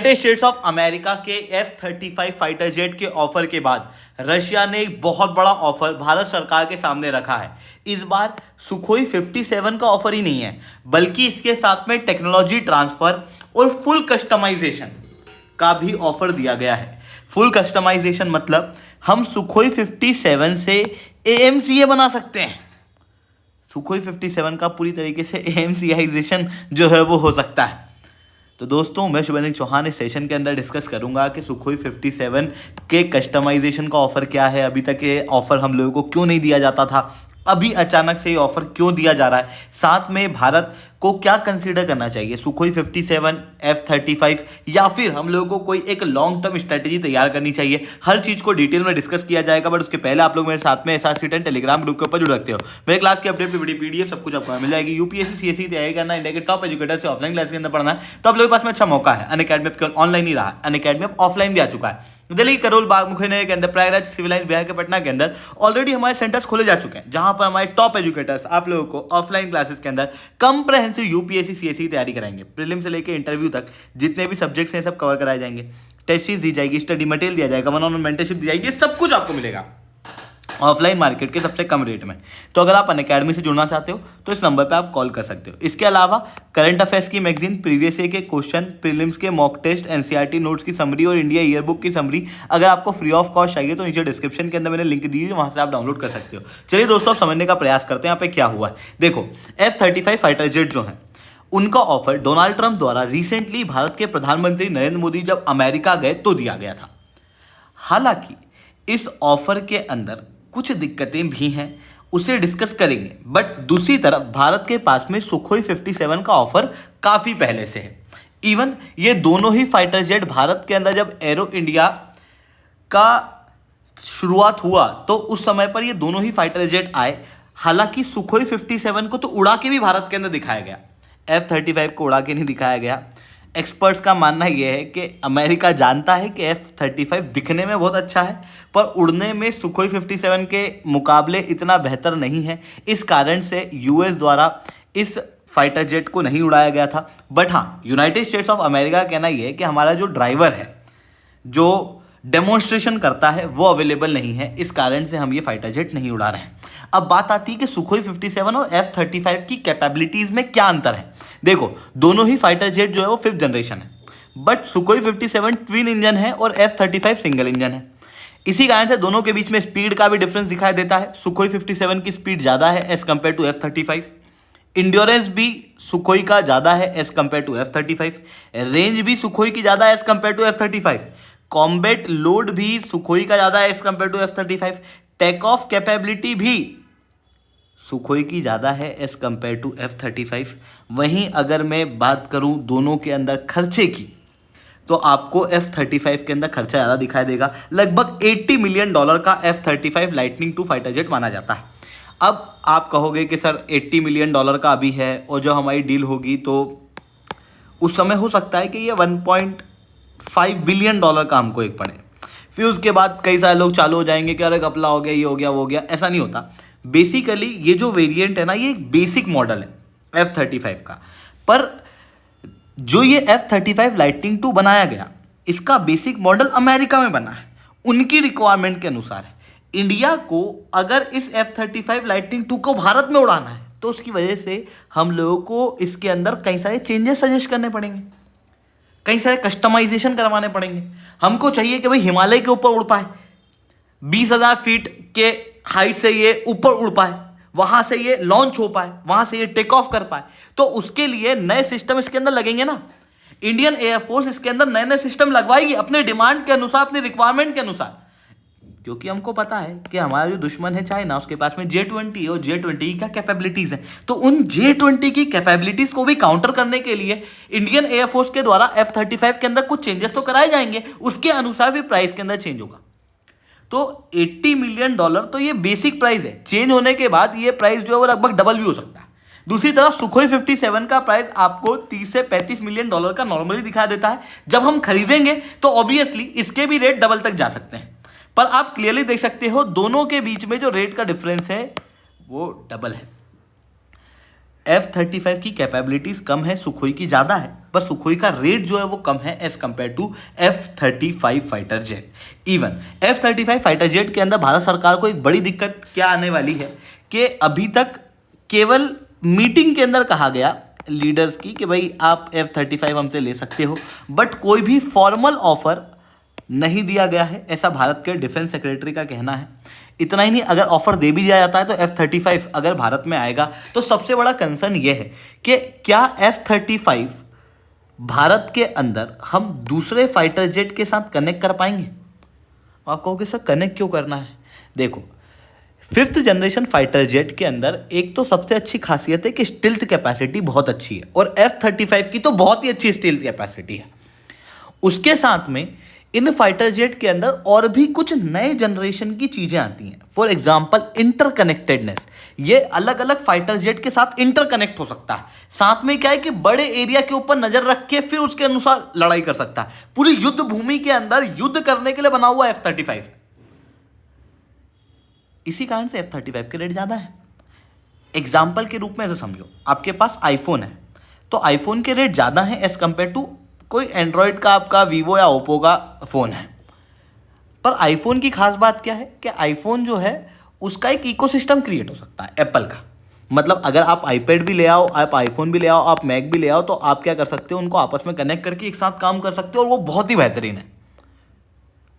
United states of America के F-35 fighter jet के offer के बाद रशिया ने एक बहुत बड़ा ऑफर भारत सरकार के सामने रखा है। इस बार सुखोई 57 का ऑफर ही नहीं है, बल्कि इसके साथ में टेक्नोलॉजी ट्रांसफर और फुल कस्टमाइजेशन का भी ऑफर दिया गया है। फुल कस्टमाइजेशन मतलब हम सुखोई 57 से AMCA बना सकते हैं। सुखोई 57 का पूरी तरीके से AMCAइजेशन जो है वो हो सकता है। तो दोस्तों, मैं शुभेंद्र चौहान इस सेशन के अंदर डिस्कस करूंगा कि सुखोई 57 के कस्टमाइजेशन का ऑफर क्या है, अभी तक ये ऑफर हम लोगों को क्यों नहीं दिया जाता था, अभी अचानक से ये ऑफर क्यों दिया जा रहा है, साथ में भारत को क्या कंसीडर करना चाहिए, सुखोई 57, F-35 या फिर हम लोगों को कोई एक लॉन्ग टर्म स्ट्रेटेजी तैयार करनी चाहिए। हर चीज़ को डिटेल में डिस्कस किया जाएगा, बट उसके पहले आप लोग मेरे साथ में SR10 टेलीग्राम ग्रुप के ऊपर जुड़ सकते हो। मेरे क्लास की अपडेट की PDF सब कुछ आपको मिल जाएगी। UPSC CSE तैयारी करना, इंडिया के टॉप एजुकेटर से ऑफलाइन क्लास के अंदर पढ़ना है तो आप लोगों के पास में अच्छा मौका है। अनअकैडमी केवल ऑनलाइन ही रहा, अनअकैडमी अब ऑफलाइन भी आ चुका है। दिल्ली करोल बाग मुख्य के अंदर, प्रयागराज, सिविल लाइंस, बिहार के पटना के अंदर ऑलरेडी हमारे सेंटर्स खोले जा चुके हैं, जहां पर हमारे टॉप एजुकेटर्स आप लोगों को ऑफलाइन क्लासेस के अंदर कंप्रहेंसिव UPSC CSE तैयारी कराएंगे। प्रीलिम से लेकर इंटरव्यू तक जितने भी सब्जेक्ट्स हैं सब कवर कराए जाएंगे। टेस्ट सीरीज दी जाएगी, स्टडी मटेरियल दिया जाएगा, वन-ऑन-वन मेंटरशिप दी जाएगी, सब कुछ आपको मिलेगा ऑफलाइन मार्केट के सबसे कम रेट में। तो अगर आप अनअकैडमी से जुड़ना चाहते हो तो इस नंबर पे आप कॉल कर सकते हो। इसके अलावा करंट अफेयर्स की मैगजीन, प्रीवियस ईयर के क्वेश्चन, प्रीलिम्स के मॉक टेस्ट, NCERT नोट्स की समरी और इंडिया ईयरबुक की समरी अगर आपको फ्री ऑफ कॉस्ट चाहिए तो नीचे डिस्क्रिप्शन के अंदर मैंने लिंक दी है, वहां से आप डाउनलोड कर सकते हो। चलिए दोस्तों, अब समझने का प्रयास करते हैं यहाँ पे क्या हुआ है। देखो, F-35 फाइटर जेट जो है उनका ऑफर डोनाल्ड ट्रंप द्वारा रिसेंटली भारत के प्रधानमंत्री नरेंद्र मोदी जब अमेरिका गए तो दिया गया था। हालांकि इस ऑफर के अंदर कुछ दिक्कतें भी हैं, उसे डिस्कस करेंगे, बट दूसरी तरफ भारत के पास में सुखोई 57 का ऑफर काफी पहले से है। इवन ये दोनों ही फाइटर जेट भारत के अंदर जब एरो इंडिया का शुरुआत हुआ तो उस समय पर ये दोनों ही फाइटर जेट आए। हालांकि सुखोई 57 को तो उड़ा के भी भारत के अंदर दिखाया गया, F-35 को उड़ा के नहीं दिखाया गया। एक्सपर्ट्स का मानना यह है कि अमेरिका जानता है कि F-35 दिखने में बहुत अच्छा है, पर उड़ने में सुखोई 57 के मुकाबले इतना बेहतर नहीं है। इस कारण से US द्वारा इस फाइटर जेट को नहीं उड़ाया गया था। बट हाँ, यूनाइटेड स्टेट्स ऑफ अमेरिका का कहना यह है कि हमारा जो ड्राइवर है, जो डेमोन्स्ट्रेशन करता है, वो अवेलेबल नहीं है, इस कारण से हम ये फाइटर जेट नहीं उड़ा रहे हैं। अब बात आती है कि सुखोई 57 और F-35 की कैपेबिलिटीज में क्या अंतर है। देखो, दोनों ही फाइटर जेट जो है वो 5th जनरेशन है, बट सुखोई 57 ट्विन इंजन है और F-35 सिंगल इंजन है। इसी कारण से दोनों के बीच में स्पीड का भी डिफरेंस दिखाई देता है। सुखोई 57 की स्पीड ज़्यादा है as compare to F-35। Endurance भी सुखोई का ज़्यादा है as compare to F-35। Range भी सुखोई की ज़्यादा है as compare to F-35। Combat load भी सुखोई का ज़्यादा है as compare to F-35। Take off capability भी सुखोई की ज़्यादा है एज कम्पेयर टू F-35। वहीं अगर मैं बात करूं दोनों के अंदर खर्चे की, तो आपको F-35 के अंदर खर्चा ज़्यादा दिखाई देगा। लगभग $80 मिलियन का F-35 लाइटनिंग 2 फाइटर जेट माना जाता है। अब आप कहोगे कि सर $80 मिलियन का अभी है और जो हमारी डील होगी तो उस समय हो सकता है कि ये $1.5 बिलियन का हमको एक पड़े। फिर उसके बाद कई सारे लोग चालू हो जाएंगे कि अरे घपला हो गया, ये हो गया, वो हो गया। ऐसा नहीं होता। बेसिकली ये जो वेरिएंट है ना, ये एक बेसिक मॉडल है F-35 का, पर जो ये F-35 लाइटनिंग 2 बनाया गया, इसका बेसिक मॉडल अमेरिका में बना है, उनकी रिक्वायरमेंट के अनुसार है। इंडिया को अगर इस F-35 लाइटनिंग 2 को भारत में उड़ाना है तो उसकी वजह से हम लोगों को इसके अंदर कई सारे चेंजेस सजेस्ट करने पड़ेंगे, कई सारे कस्टमाइजेशन करवाने पड़ेंगे। हमको चाहिए कि भाई हिमालय के ऊपर उड़ पाए, 20,000 फीट के हाइट से ये ऊपर उड़ पाए, वहां से ये लॉन्च हो पाए, वहां से ये टेक ऑफ कर पाए, तो उसके लिए नए सिस्टम इसके अंदर लगेंगे ना। इंडियन एयरफोर्स इसके अंदर नए नए सिस्टम लगवाएगी अपने डिमांड के अनुसार, अपनी रिक्वायरमेंट के अनुसार, क्योंकि हमको पता है कि हमारा जो दुश्मन है चाइना, उसके पास में J-20 और J-20 की क्या कैपेबिलिटीज है। तो उन J-20 की कैपेबिलिटीज को भी काउंटर करने के लिए इंडियन एयरफोर्स के द्वारा F-35 के अंदर कुछ चेंजेस तो कराए जाएंगे, उसके अनुसार भी प्राइस के अंदर चेंज होगा। तो $80 मिलियन तो ये बेसिक प्राइस है। चेंज होने के बाद ये प्राइस जो है वो लगभग डबल भी हो सकता है। दूसरी तरफ सुखोई 57 का प्राइस आपको 30 से 35 मिलियन का नॉर्मली दिखा देता है। जब हम खरीदेंगे तो ऑब्वियसली इसके भी रेट डबल तक जा सकते हैं, पर आप क्लियरली देख सकते हो दोनों के बीच में जो रेट का डिफरेंस है वो डबल है। F-35 की कैपेबिलिटीज कम है, सुखोई की ज़्यादा है, पर सुखोई का रेट जो है वो कम है as compare to F-35 fighter jet. Even F-35 fighter jet के अंदर भारत सरकार को एक बड़ी दिक्कत क्या आने वाली है कि अभी तक केवल मीटिंग के अंदर कहा गया लीडर्स की कि भाई आप F-35 हमसे ले सकते हो, बट कोई भी फॉर्मल ऑफर नहीं दिया गया है, ऐसा भारत के डिफेंस सेक्रेटरी का कहना है। इतना ही नहीं, अगर ऑफर दे भी दिया जाता है तो F-35 अगर भारत में आएगा तो सबसे बड़ा कंसर्न ये है कि क्या F-35 भारत के अंदर हम दूसरे फाइटर जेट के साथ कनेक्ट कर पाएंगे। आप कहोगे सर कनेक्ट क्यों करना है। देखो, 5th जनरेशन फाइटर जेट के अंदर एक तो सबसे अच्छी खासियत है कि स्टील्थ कैपेसिटी बहुत अच्छी है, और F-35 की तो बहुत ही अच्छी स्टील्थ कैपेसिटी है। उसके साथ में इन फाइटर जेट के अंदर और भी कुछ नए जनरेशन की चीजें आती हैं। फॉर एग्जाम्पल इंटरकनेक्टेडनेस, ये अलग अलग फाइटर जेट के साथ इंटरकनेक्ट हो सकता है। साथ में क्या है कि बड़े एरिया के ऊपर नजर रख के फिर उसके अनुसार लड़ाई कर सकता है। पूरी युद्ध भूमि के अंदर युद्ध करने के लिए बना हुआ F-35। इसी कारण से F-35 के रेट ज्यादा है। एग्जाम्पल के रूप में ऐसे समझो, आपके पास आईफोन है तो आईफोन के रेट ज्यादा है एज कंपेयर टू कोई एंड्रॉयड का आपका वीवो या ओप्पो का फ़ोन है। पर आईफोन की खास बात क्या है कि आईफोन जो है उसका एक इकोसिस्टम क्रिएट हो सकता है एप्पल का। मतलब अगर आप आईपैड भी ले आओ, आप आईफोन भी ले आओ, आप मैक भी ले आओ, तो आप क्या कर सकते हो, उनको आपस में कनेक्ट करके एक साथ काम कर सकते हो, और वो बहुत ही बेहतरीन है।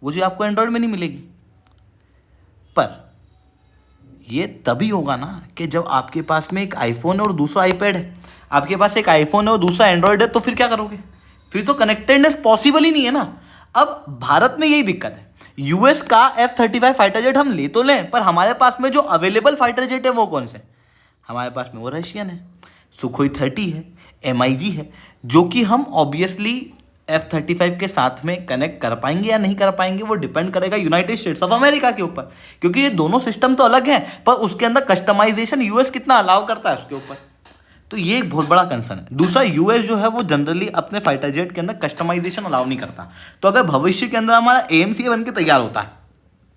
वो चीज़ आपको एंड्रॉयड में नहीं मिलेगी। पर ये तभी होगा ना कि जब आपके पास में एक आईफोन है और दूसरा आईपैड है। आपके पास एक आईफोन है और दूसरा एंड्रॉयड है, तो फिर क्या करोगे, फिर तो कनेक्टेडनेस पॉसिबल ही नहीं है ना। अब भारत में यही दिक्कत है, यूएस का F-35 फाइटर जेट हम ले तो लें, पर हमारे पास में जो अवेलेबल फाइटर जेट है वो कौन से, हमारे पास में वो रशियन है, सुखोई 30 है, MiG है, जो कि हम ऑब्वियसली F-35 के साथ में कनेक्ट कर पाएंगे या नहीं कर पाएंगे वो डिपेंड करेगा यूनाइटेड स्टेट्स ऑफ अमेरिका के ऊपर, क्योंकि ये दोनों सिस्टम तो अलग हैं, पर उसके अंदर कस्टमाइजेशन यूएस कितना अलाउ करता है उसके ऊपर। तो ये एक बहुत बड़ा कंसर्न है। दूसरा, यूएस जो है वो जनरली अपने फाइटर जेट के अंदर कस्टमाइजेशन अलाउ नहीं करता। तो अगर भविष्य के अंदर हमारा AMCA बन के तैयार होता है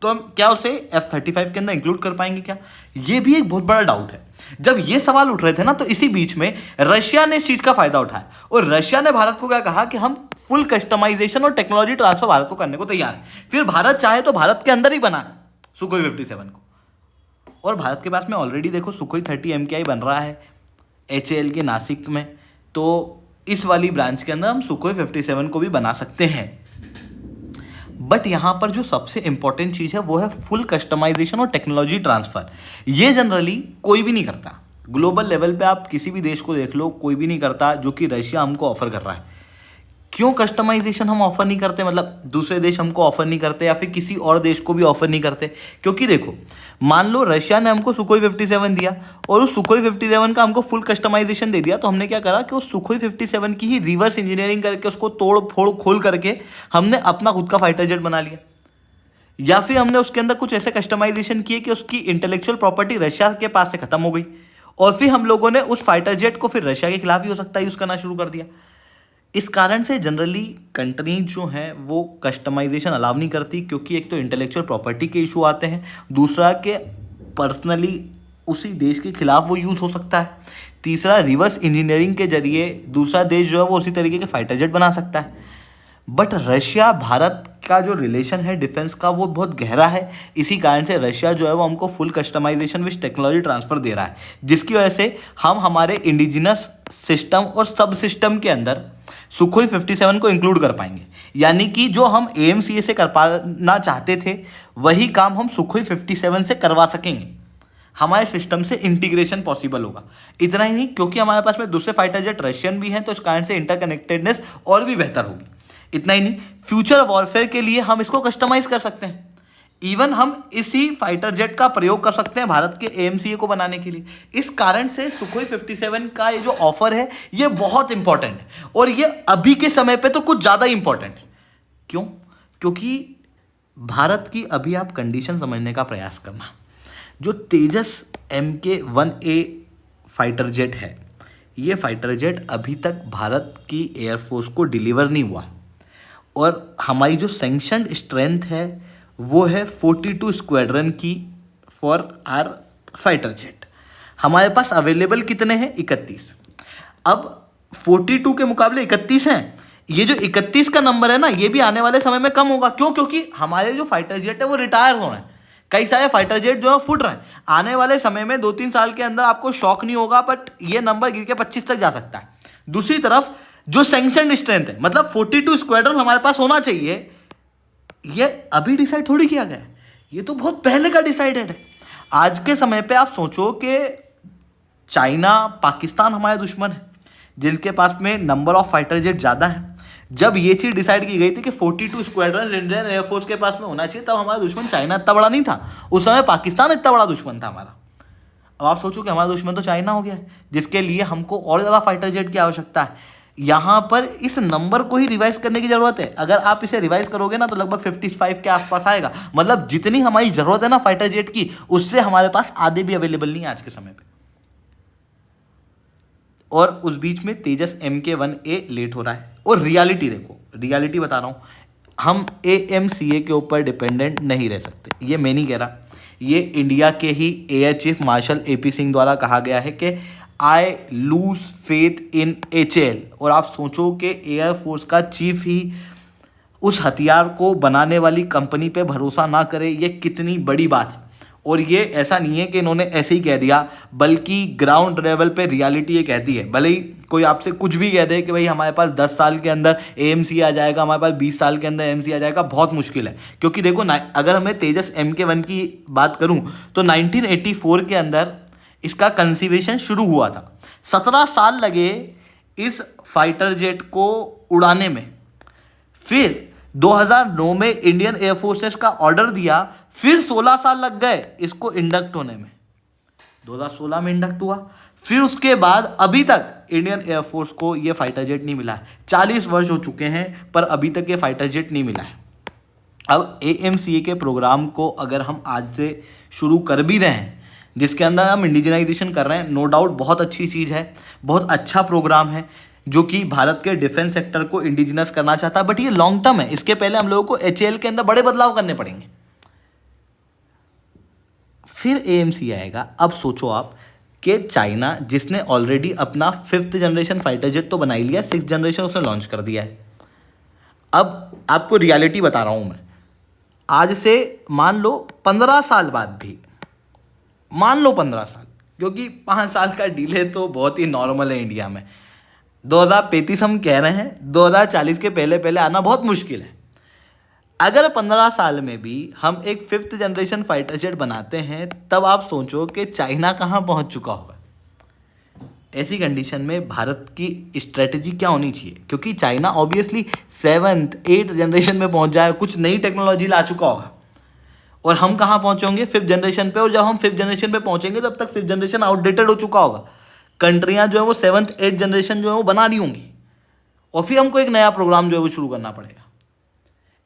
तो हम क्या उसे F-35 के अंदर इंक्लूड कर पाएंगे क्या, ये भी एक बहुत बड़ा डाउट है। जब ये सवाल उठ रहे थे ना, तो इसी बीच में रशिया ने इस चीज का फायदा उठाया, और रशिया ने भारत को क्या कहा कि हम फुल कस्टमाइजेशन और टेक्नोलॉजी ट्रांसफर भारत को करने को तैयार है। फिर भारत चाहे तो भारत के अंदर ही बना सुखोई 57 को, और भारत के पास में ऑलरेडी देखो सुखोई 30 MKI बन रहा है HAL के नासिक में, तो इस वाली ब्रांच के अंदर हम सुखोई 57 को भी बना सकते हैं। बट यहाँ पर जो सबसे इंपॉर्टेंट चीज़ है वो है फुल कस्टमाइजेशन और टेक्नोलॉजी ट्रांसफ़र। ये जनरली कोई भी नहीं करता। ग्लोबल लेवल पे आप किसी भी देश को देख लो, कोई भी नहीं करता, जो कि रशिया हमको ऑफर कर रहा है। क्यों कस्टमाइजेशन हम ऑफर नहीं करते, मतलब दूसरे देश हमको ऑफर नहीं करते या फिर किसी और देश को भी ऑफर नहीं करते? क्योंकि देखो, मान लो रशिया ने हमको सुखोई 57 दिया और उस सुखोई 57 का हमको फुल कस्टमाइजेशन दे दिया, तो हमने क्या करा कि उस सुखोई 57 की ही रिवर्स इंजीनियरिंग करके उसको तोड़ फोड़ खोल करके हमने अपना खुद का फाइटर जेट बना लिया। या फिर हमने उसके अंदर कुछ ऐसे कस्टमाइजेशन किए कि उसकी इंटेलेक्चुअल प्रॉपर्टी रशिया के पास से खत्म हो गई, और फिर हम लोगों ने उस फाइटर जेट को फिर रशिया के खिलाफ ही हो सकता है यूज़ करना शुरू कर दिया। इस कारण से जनरली कंट्रीज जो हैं वो कस्टमाइजेशन अलाउ नहीं करती, क्योंकि एक तो इंटेलेक्चुअल प्रॉपर्टी के इशू आते हैं, दूसरा के पर्सनली उसी देश के खिलाफ वो यूज़ हो सकता है, तीसरा रिवर्स इंजीनियरिंग के जरिए दूसरा देश जो है वो उसी तरीके के फाइटर जेट बना सकता है। बट रशिया भारत का जो रिलेशन है डिफेंस का वो बहुत गहरा है, इसी कारण से रशिया जो है वो हमको full customization with technology transfer दे रहा है, जिसकी वजह से हम हमारे इंडिजिनस सिस्टम और सब सिस्टम के अंदर सुखोई 57 को इंक्लूड कर पाएंगे। यानी कि जो हम AMCA से कर पाना चाहते थे वही काम हम सुखोई 57 से करवा सकेंगे, हमारे सिस्टम से इंटीग्रेशन पॉसिबल होगा। इतना ही नहीं, क्योंकि हमारे पास में दूसरे फाइटर जेट रशियन भी हैं, तो इस कारण से इंटरकनेक्टेडनेस और भी बेहतर होगी। इतना ही नहीं, फ्यूचर वॉरफेयर के लिए हम इसको कस्टमाइज कर सकते हैं। इवन हम इसी फाइटर जेट का प्रयोग कर सकते हैं भारत के AMCA को बनाने के लिए। इस कारण से सुखोई 57 का ये जो ऑफर है ये बहुत इंपॉर्टेंट है, और ये अभी के समय पे तो कुछ ज़्यादा इंपॉर्टेंट है। क्यों? क्योंकि भारत की अभी आप कंडीशन समझने का प्रयास करना, जो तेजस MK-1A फाइटर जेट है, ये फाइटर जेट अभी तक भारत की एयरफोर्स को डिलीवर नहीं हुआ, और हमारी जो सैंक्शनड स्ट्रेंथ है वो है 42 स्क्वाड्रन की फॉर आर फाइटर जेट। हमारे पास अवेलेबल कितने हैं? 31। अब 42 के मुकाबले 31 हैं। ये जो 31 का नंबर है ना, ये भी आने वाले समय में कम होगा। क्यों? क्योंकि हमारे जो फाइटर जेट है वो रिटायर हो रहे हैं, कई सारे फाइटर जेट जो है फुट रहे हैं। आने वाले समय में 2-3 साल के अंदर आपको शॉक नहीं होगा, बट ये नंबर गिर के 25 तक जा सकता है। दूसरी तरफ जो सैंक्शनड स्ट्रेंथ है, मतलब 42 स्क्वाड्रन हमारे पास होना चाहिए, ये अभी डिसाइड थोड़ी किया गया है, ये तो बहुत पहले का डिसाइडेड है। आज के समय पे आप सोचो कि चाइना, पाकिस्तान हमारे दुश्मन है, जिनके पास में नंबर ऑफ फाइटर जेट ज़्यादा है। जब ये चीज़ डिसाइड की गई थी कि 42 स्क्वाड्रन इंडियन एयरफोर्स के पास में होना चाहिए, तब हमारा दुश्मन चाइना इतना बड़ा नहीं था, उस समय पाकिस्तान इतना बड़ा दुश्मन था हमारा। अब आप सोचो कि हमारा दुश्मन तो चाइना हो गया है, जिसके लिए हमको और ज़्यादा फाइटर जेट की आवश्यकता है। यहाँ पर इस नंबर को ही रिवाइज करने की ज़रूरत है। अगर आप इसे रिवाइज करोगे ना तो लगभग 55 के आसपास आएगा। मतलब जितनी हमारी ज़रूरत है ना फाइटर जेट की, उससे हमारे पास आधे भी अवेलेबल नहीं है आज के समय पे। और उस बीच में तेजस MK1A लेट हो रहा है। और रियलिटी देखो, रियलिटी बता रहा हूँ, हम AMCA के ऊपर डिपेंडेंट नहीं रह सकते। ये मैं नहीं कह रहा, ये इंडिया के ही air chief marshal AP Singh द्वारा कहा गया है कि I lose faith in HAL। और आप सोचो कि एयरफोर्स का चीफ ही उस हथियार को बनाने वाली कंपनी पे भरोसा ना करे, ये कितनी बड़ी बात है। और ये ऐसा नहीं है कि इन्होंने ऐसे ही कह दिया, बल्कि ग्राउंड लेवल पे रियलिटी ये कहती है। भले ही कोई आपसे कुछ भी कह दे कि भाई हमारे पास 10 साल के अंदर AMC आ जाएगा, हमारे पास 20 साल के अंदर AMC आ जाएगा, बहुत मुश्किल है। क्योंकि देखो अगर मैं तेजस MK1 की बात करूं तो 1984 के अंदर इसका कंसीवेशन शुरू हुआ था। 17 साल लगे इस फाइटर जेट को उड़ाने में। फिर 2009 में इंडियन एयरफोर्स ने इसका ऑर्डर दिया, फिर 16 साल लग गए इसको इंडक्ट होने में। 2016 में इंडक्ट हुआ, फिर उसके बाद अभी तक इंडियन एयरफोर्स को ये फाइटर जेट नहीं मिला है। 40 वर्ष हो चुके हैं पर अभी तक ये फाइटर जेट नहीं मिला है। अब AMCA के प्रोग्राम को अगर हम आज से शुरू कर भी रहे हैं, जिसके अंदर हम इंडिजिनाइजेशन कर रहे हैं, नो डाउट बहुत अच्छी चीज़ है, बहुत अच्छा प्रोग्राम है जो कि भारत के डिफेंस सेक्टर को इंडिजिनस करना चाहता है। बट ये लॉन्ग टर्म है, इसके पहले हम लोगों को HAL के अंदर बड़े बदलाव करने पड़ेंगे, फिर AMC आएगा। अब सोचो आप कि चाइना, जिसने ऑलरेडी अपना 5th जनरेशन फाइटर जेट तो बना ही लिया, 6th जनरेशन उसने लॉन्च कर दिया है। अब आपको रियलिटी बता रहा हूँ मैं, आज से मान लो 15 साल बाद भी, मान लो 15 साल, क्योंकि 5 साल का डिले तो बहुत ही नॉर्मल है इंडिया में। 2035 हम कह रहे हैं, 2040 के पहले पहले आना बहुत मुश्किल है। अगर 15 साल में भी हम एक 5th जनरेशन फाइटर जेट बनाते हैं, तब आप सोचो कि चाइना कहाँ पहुँच चुका होगा। ऐसी कंडीशन में भारत की स्ट्रेटजी क्या होनी चाहिए? क्योंकि China obviously 7th 8th generation में पहुँच जाए, कुछ नई टेक्नोलॉजी ला चुका होगा, और हम कहाँ पहुँचे होंगे? 5th जनरेशन पे। और जब हम 5th जनरेशन पे पहुँचेंगे तब तक 5th जनरेशन आउटडेटेड हो चुका होगा। कंट्रियाँ जो है वो 7th 8th जनरेशन जो है वो बना दी होंगी, और फिर हमको एक नया प्रोग्राम जो है वो शुरू करना पड़ेगा।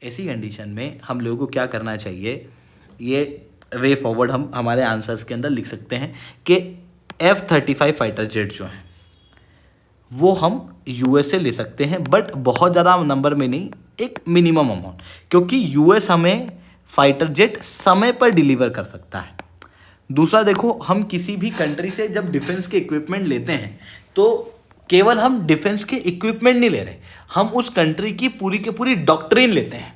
ऐसी कंडीशन में हम लोगों को क्या करना चाहिए, ये वे फॉरवर्ड हम हमारे आंसर्स के अंदर लिख सकते हैं कि F-35 फाइटर जेट जो है वो हम USA ले सकते हैं, बट बहुत ज़्यादा नंबर में नहीं, एक मिनिमम अमाउंट, क्योंकि US हमें फाइटर जेट समय पर डिलीवर कर सकता है। दूसरा देखो, हम किसी भी कंट्री से जब डिफेंस के इक्विपमेंट लेते हैं तो केवल हम डिफेंस के इक्विपमेंट नहीं ले रहे, हम उस कंट्री की पूरी की पूरी डॉक्ट्रिन लेते हैं,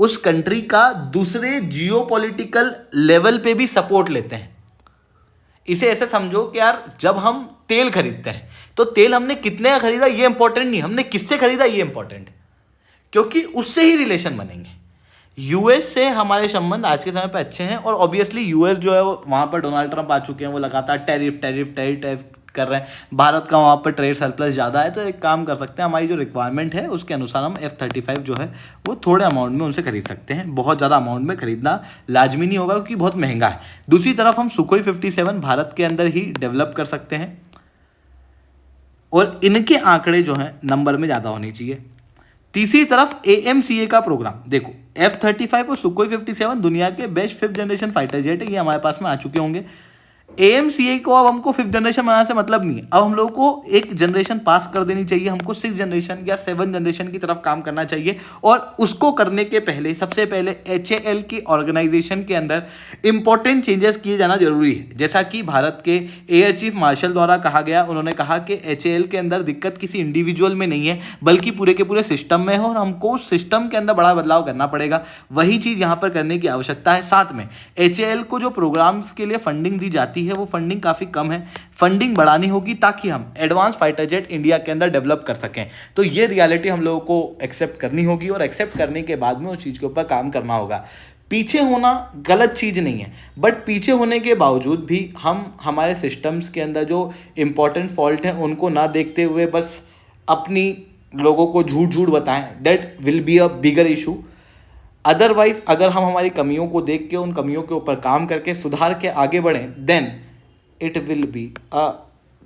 उस कंट्री का दूसरे जियोपॉलिटिकल लेवल पे भी सपोर्ट लेते हैं। इसे ऐसे समझो कि यार जब हम तेल खरीदते हैं तो तेल हमने कितने का खरीदा ये इंपॉर्टेंट नहीं, हमने किससे खरीदा ये इंपॉर्टेंट है, क्योंकि उससे ही रिलेशन बनेंगे। US से हमारे संबंध आज के समय पे अच्छे हैं, और ऑब्वियसली US जो है वो वहाँ पर डोनाल्ड ट्रंप आ चुके हैं, वो लगातार टैरिफ कर रहे हैं। भारत का वहाँ पर ट्रेड सरप्लस ज़्यादा है, तो एक काम कर सकते हैं, हमारी जो रिक्वायरमेंट है उसके अनुसार हम F-35 जो है वो थोड़े अमाउंट में उनसे खरीद सकते हैं। बहुत ज़्यादा अमाउंट में खरीदना लाजमी नहीं होगा क्योंकि बहुत महंगा है। दूसरी तरफ हम सुखोई 57 भारत के अंदर ही डेवलप कर सकते हैं, और इनके आंकड़े जो हैं नंबर में ज़्यादा होने चाहिए। तीसरी तरफ AMCA का प्रोग्राम देखो, F-35 और सुखोई 57 दुनिया के best 5th generation fighter jet है, ये हमारे पास में आ चुके होंगे। AMCA को अब हमको 5th जनरेशन बनाने से मतलब नहीं है, अब हम लोग को एक जनरेशन पास कर देनी चाहिए, हमको 6th जनरेशन या 7th जनरेशन की तरफ काम करना चाहिए। और उसको करने के पहले सबसे पहले HAL की ऑर्गेनाइजेशन के अंदर इंपॉर्टेंट चेंजेस किए जाना जरूरी है। जैसा कि भारत के एयर चीफ मार्शल द्वारा कहा गया, उन्होंने कहा कि HAL के अंदर दिक्कत किसी इंडिविजुअल में नहीं है बल्कि पूरे के पूरे सिस्टम में है, और हमको सिस्टम के अंदर बड़ा बदलाव करना पड़ेगा। वही चीज़ यहाँ पर करने की आवश्यकता है। साथ में HAL को जो प्रोग्राम्स के लिए फंडिंग दी जाती है वो फंडिंग काफ़ी कम है, फंडिंग बढ़ानी होगी ताकि हम एडवांस फाइटर जेट इंडिया के अंदर डेवलप कर सकें। तो ये रियलिटी हम लोगों को एक्सेप्ट करनी होगी, और एक्सेप्ट करने के बाद में उस चीज़ के ऊपर काम करना होगा। पीछे होना गलत चीज़ नहीं है, बट पीछे होने के बावजूद भी हम हमारे सिस्टम्स के अंदर जो इम्पोर्टेंट फॉल्ट हैं उनको ना देखते हुए बस अपनी लोगों को झूठ झूठ बताएं, that will be a bigger issue. Otherwise अगर हम हमारी कमियों को देख के उन कमियों के ऊपर काम करके सुधार के आगे बढ़ें, then it will be a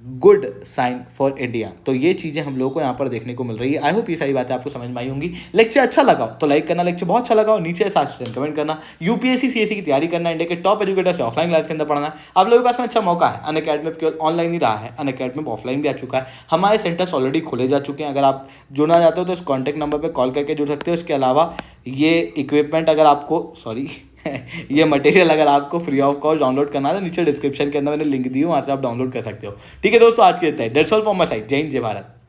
good sign for India. तो ये चीज़ें हम लोगों को यहाँ पर देखने को मिल रही है। आई होप ये सारी बातें आपको समझ में आई होंगी। लेक्चर अच्छा लगा तो लाइक करना, लेक्चर बहुत अच्छा लगा और नीचे कमेंट करना। UPSC CSE की तैयारी करना, इंडिया के टॉप एजुकेटर से ऑफलाइन क्लास के अंदर पढ़ना, आप लोगों के पास में अच्छा मौका है। अनअकैडमी केवल ऑनलाइन ही रहा है, अनअकैडमी ऑफलाइन भी आ चुका है। हमारे सेंटर्स ऑलरेडी खोले जा चुके हैं। अगर आप जुड़ना चाहते हो तो इस कॉन्टैक्ट नंबर पर कॉल करके जुड़ सकते हो। इसके अलावा ये इक्विपमेंट अगर आपको ये मटेरियल अगर आपको फ्री ऑफ कॉस्ट डाउनलोड करना है तो नीचे डिस्क्रिप्शन के अंदर मैंने लिंक दी है, वहाँ से आप डाउनलोड कर सकते हो। ठीक है दोस्तों, आज के लिए that's all from my side. जय हिंद, जय भारत।